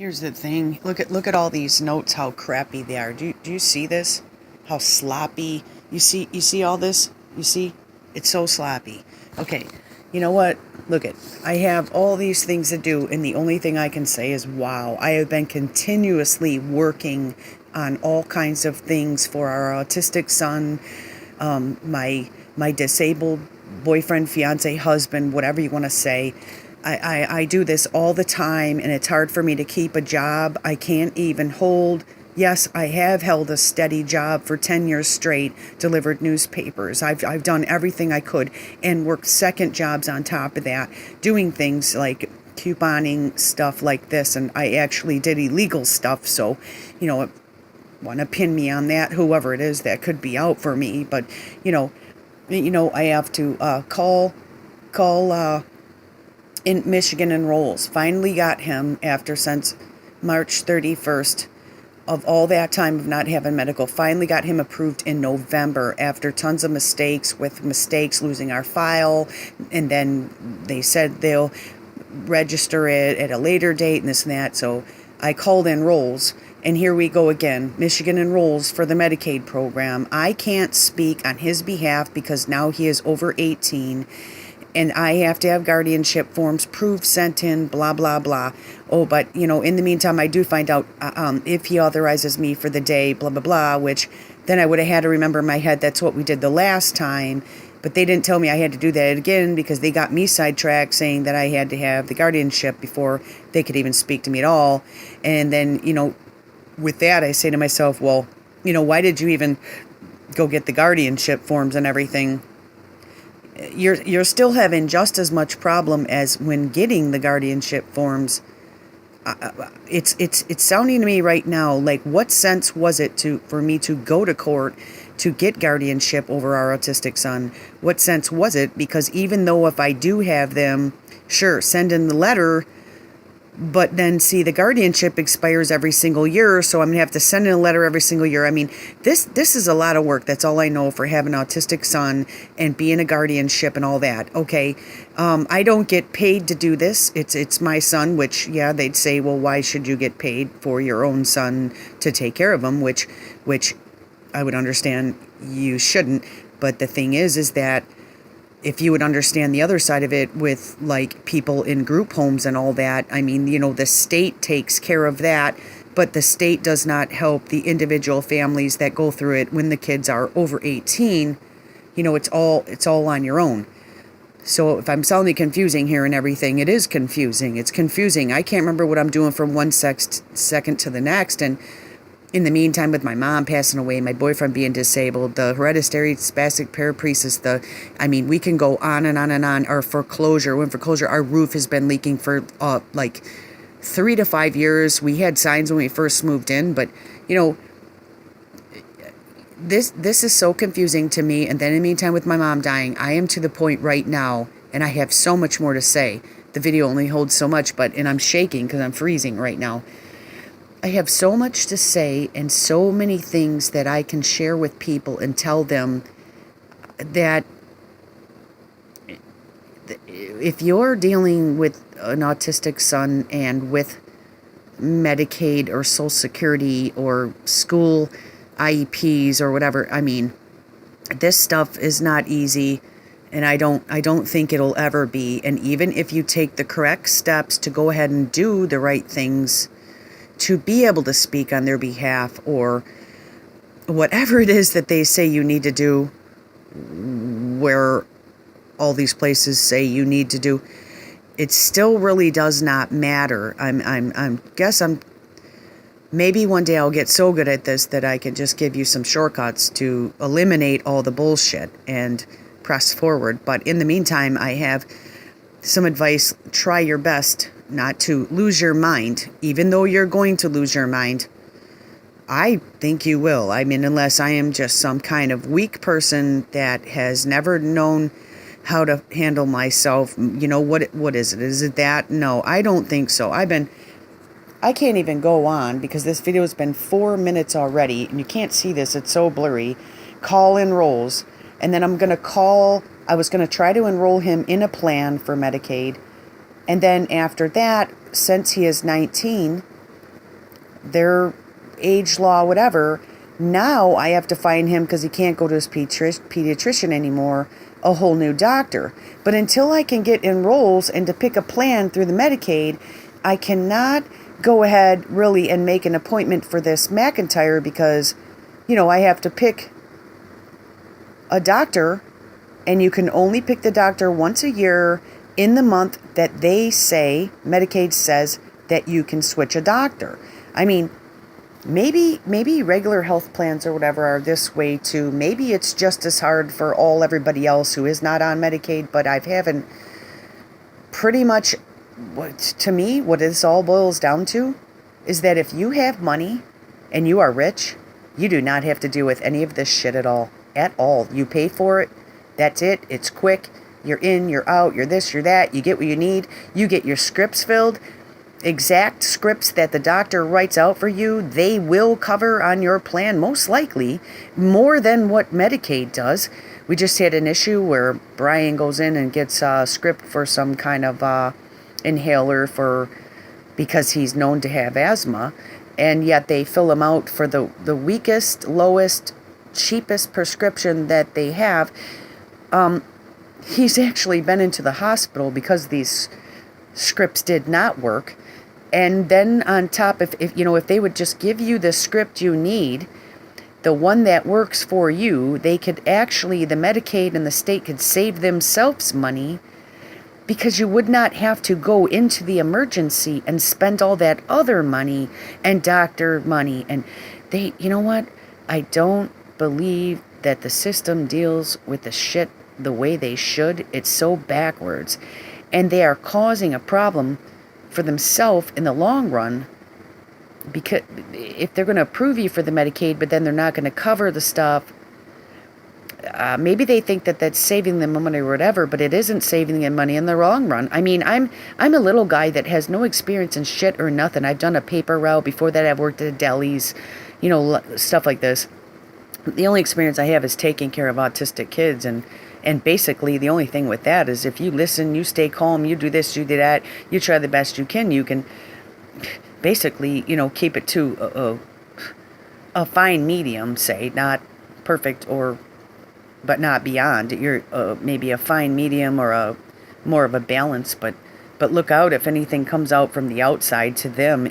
Here's the thing. Look at all these notes. How crappy they are. Do you see this? How sloppy. You see all this? You see? It's so sloppy. Okay. You know what? Look at. I have all these things to do, and the only thing I can say is, wow. I have been continuously working on all kinds of things for our autistic son, my disabled boyfriend, fiance, husband, whatever you want to say. I do this all the time, and it's hard for me to keep a job. I can't even hold. Yes, I have held a steady job for 10 years straight, delivered newspapers. I've done everything I could and worked second jobs on top of that, doing things like couponing stuff like this. And I actually did illegal stuff. So, want to pin me on that, whoever it is that could be out for me. But, I have to call in Michigan Enrolls. Finally got him after since March 31st of all that time of not having medical. Finally got him approved in November after tons of mistakes, losing our file. And then they said they'll register it at a later date and this and that. So I called Enrolls. And here we go again. Michigan Enrolls for the Medicaid program. I can't speak on his behalf because now he is over 18. And I have to have guardianship forms, proof sent in, blah, blah, blah. Oh, but, in the meantime, I do find out if he authorizes me for the day, blah, blah, blah, which then I would have had to remember in my head that's what we did the last time. But they didn't tell me I had to do that again because they got me sidetracked saying that I had to have the guardianship before they could even speak to me at all. And then, with that, I say to myself, well, why did you even go get the guardianship forms and everything? You're still having just as much problem as when getting the guardianship forms. It's sounding to me right now like, what sense was it for me to go to court to get guardianship over our autistic son? What sense was it? Because even though if I do have them, sure, send in the letter. But then, see, the guardianship expires every single year, so I'm going to have to send in a letter every single year. I mean, this is a lot of work. That's all I know for having an autistic son and being a guardianship and all that. Okay, I don't get paid to do this. It's my son, which, yeah, they'd say, well, why should you get paid for your own son to take care of him, which I would understand you shouldn't. But the thing is that if you would understand the other side of it with like people in group homes and all that, I mean, the state takes care of that, but the state does not help the individual families that go through it when the kids are over 18. It's all on your own. So if I'm sounding confusing here and everything, it is confusing. It's confusing. I can't remember what I'm doing from one second to the next. And in the meantime, with my mom passing away, my boyfriend being disabled, the hereditary spastic paraparesis, we can go on and on and on. Our foreclosure, our roof has been leaking for like 3 to 5 years. We had signs when we first moved in, but this is so confusing to me. And then in the meantime, with my mom dying, I am to the point right now, and I have so much more to say. The video only holds so much, and I'm shaking because I'm freezing right now. I have so much to say and so many things that I can share with people and tell them that if you're dealing with an autistic son and with Medicaid or Social Security or school IEPs or whatever, this stuff is not easy, and I don't think it'll ever be. And even if you take the correct steps to go ahead and do the right things to be able to speak on their behalf, or whatever it is that they say you need to do, where all these places say you need to do, it still really does not matter. Maybe one day I'll get so good at this that I can just give you some shortcuts to eliminate all the bullshit and press forward. But in the meantime, I have some advice. Try your best not to lose your mind, even though you're going to lose your mind. I think you will. Unless I am just some kind of weak person that has never known how to handle myself. What is it? Is it that? No, I don't think so. I can't even go on because this video has been 4 minutes already, and you can't see this. It's so blurry. Call Enrolls, and then I was going to try to enroll him in a plan for Medicaid. And then after that, since he is 19, their age law, whatever. Now I have to find him, because he can't go to his pediatrician anymore, a whole new doctor. But until I can get enrolls and to pick a plan through the Medicaid, I cannot go ahead really and make an appointment for this McIntyre, because, I have to pick a doctor, and you can only pick the doctor once a year in the month that they say, Medicaid says, that you can switch a doctor. I mean, maybe regular health plans or whatever are this way too. Maybe it's just as hard for everybody else who is not on Medicaid, but I haven't pretty much, to me, what this all boils down to is that if you have money and you are rich, you do not have to deal with any of this shit at all. At all. You pay for it. That's it. It's quick. You're in, you're out, you're this, you're that. You get what you need. You get your scripts filled. Exact scripts that the doctor writes out for you, they will cover on your plan, most likely, more than what Medicaid does. We just had an issue where Brian goes in and gets a script for some kind of inhaler because he's known to have asthma, and yet they fill him out for the weakest, lowest, cheapest prescription that they have. He's actually been into the hospital because these scripts did not work. And then on top, if they would just give you the script you need, the one that works for you, they could actually, the Medicaid and the state could save themselves money, because you would not have to go into the emergency and spend all that other money and doctor money. And you know what? I don't believe that the system deals with the shit the way they should. It's so backwards. And they are causing a problem for themselves in the long run, because if they're going to approve you for the Medicaid, but then they're not going to cover the stuff, maybe they think that that's saving them money or whatever, but it isn't saving them money in the long run. I mean, I'm a little guy that has no experience in shit or nothing. I've done a paper route. Before that, I've worked at delis, stuff like this. The only experience I have is taking care of autistic kids, and basically the only thing with that is if you listen, you stay calm, you do this, you do that, you try the best you can basically, keep it to a fine medium, say, not perfect but not beyond. You're maybe a fine medium or a more of a balance, but look out if anything comes out from the outside to them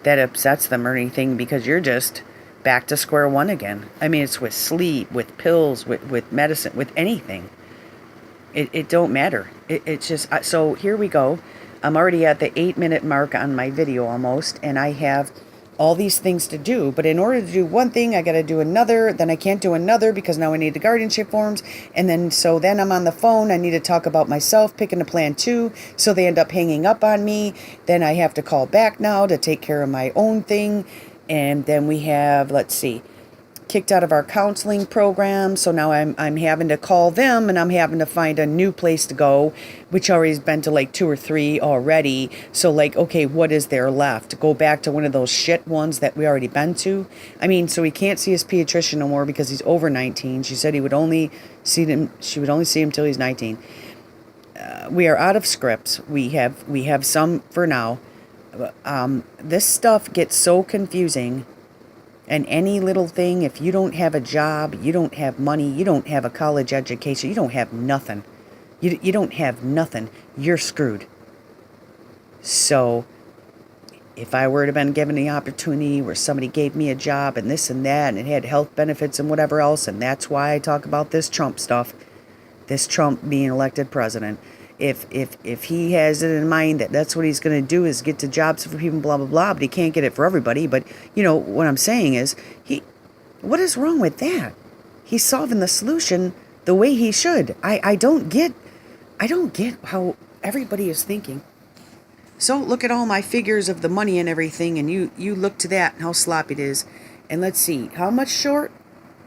that upsets them or anything, because you're just back to square one again. I mean, it's with sleep, with pills, with medicine, with anything. It don't matter. It's just, so here we go. I'm already at the 8-minute mark on my video almost, and I have all these things to do. But in order to do one thing, I got to do another. Then I can't do another because now I need the guardianship forms. And then I'm on the phone. I need to talk about myself picking a plan too. So they end up hanging up on me. Then I have to call back now to take care of my own thing. And then we have, kicked out of our counseling program. So now I'm having to call them, and I'm having to find a new place to go, which already has been to 2 or 3 already. So okay, what is there left? Go back to one of those shit ones that we already been to? I mean, so he can't see his pediatrician no more because he's over 19. She said she would only see him till he's 19. We are out of scripts. We have some for now. This stuff gets so confusing, and any little thing, if you don't have a job, you don't have money, you don't have a college education, you don't have nothing. You don't have nothing. You're screwed. So if I were to have been given the opportunity where somebody gave me a job and this and that, and it had health benefits and whatever else, and that's why I talk about this Trump stuff, this Trump being elected president. If he has it in mind that that's what he's going to do is get to jobs for people, blah, blah, blah, but he can't get it for everybody. But, what I'm saying is, what is wrong with that? He's solving the solution the way he should. I don't get how everybody is thinking. So look at all my figures of the money and everything, and you look to that and how sloppy it is. And let's see, how much short?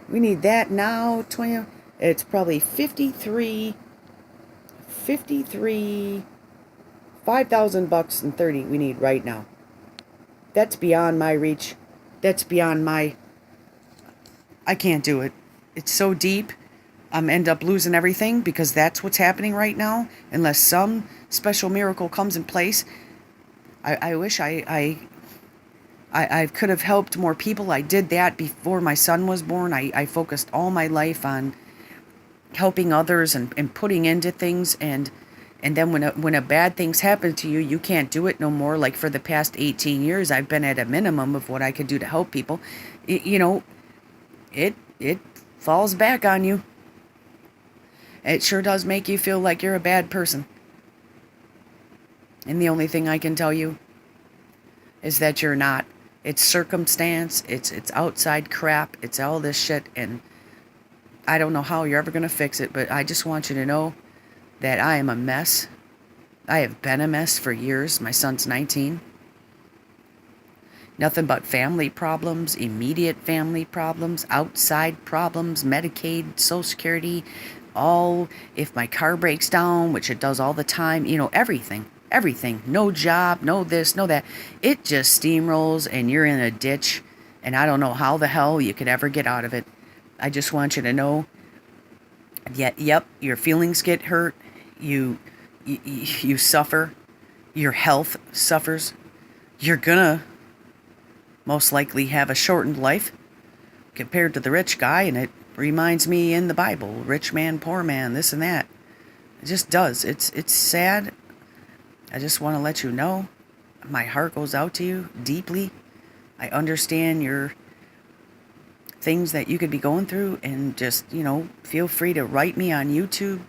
We need that now, 20, it's probably 53, $5,000 and 30 we need right now. That's beyond my reach. That's beyond I can't do it. It's so deep. End up losing everything because that's what's happening right now. Unless some special miracle comes in place. I wish I I could have helped more people. I did that before my son was born. I focused all my life on helping others and putting into things, and then when a bad things happen to you, you can't do it no more. Like for the past 18 years, I've been at a minimum of what I could do to help people. It falls back on you. It sure does make you feel like you're a bad person. And the only thing I can tell you is that you're not. It's circumstance, it's outside crap, it's all this shit, and I don't know how you're ever going to fix it, but I just want you to know that I am a mess. I have been a mess for years. My son's 19. Nothing but family problems, immediate family problems, outside problems, Medicaid, Social Security, all, if my car breaks down, which it does all the time, everything. No job, no this, no that. It just steamrolls and you're in a ditch, and I don't know how the hell you could ever get out of it. I just want you to know that, yep, your feelings get hurt, you suffer, your health suffers. You're gonna most likely have a shortened life compared to the rich guy, and it reminds me in the Bible, rich man, poor man, this and that. It just does. It's sad. I just want to let you know my heart goes out to you deeply. I understand your things that you could be going through, and just, feel free to write me on YouTube.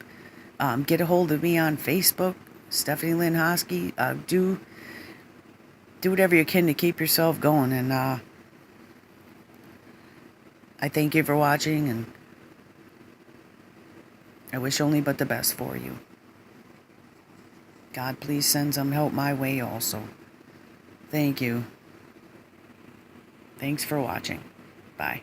Get a hold of me on Facebook, Stephanie Lynn Hosky. Do whatever you can to keep yourself going, and I thank you for watching, and I wish only but the best for you. God, please send some help my way also. Thank you. Thanks for watching. Bye.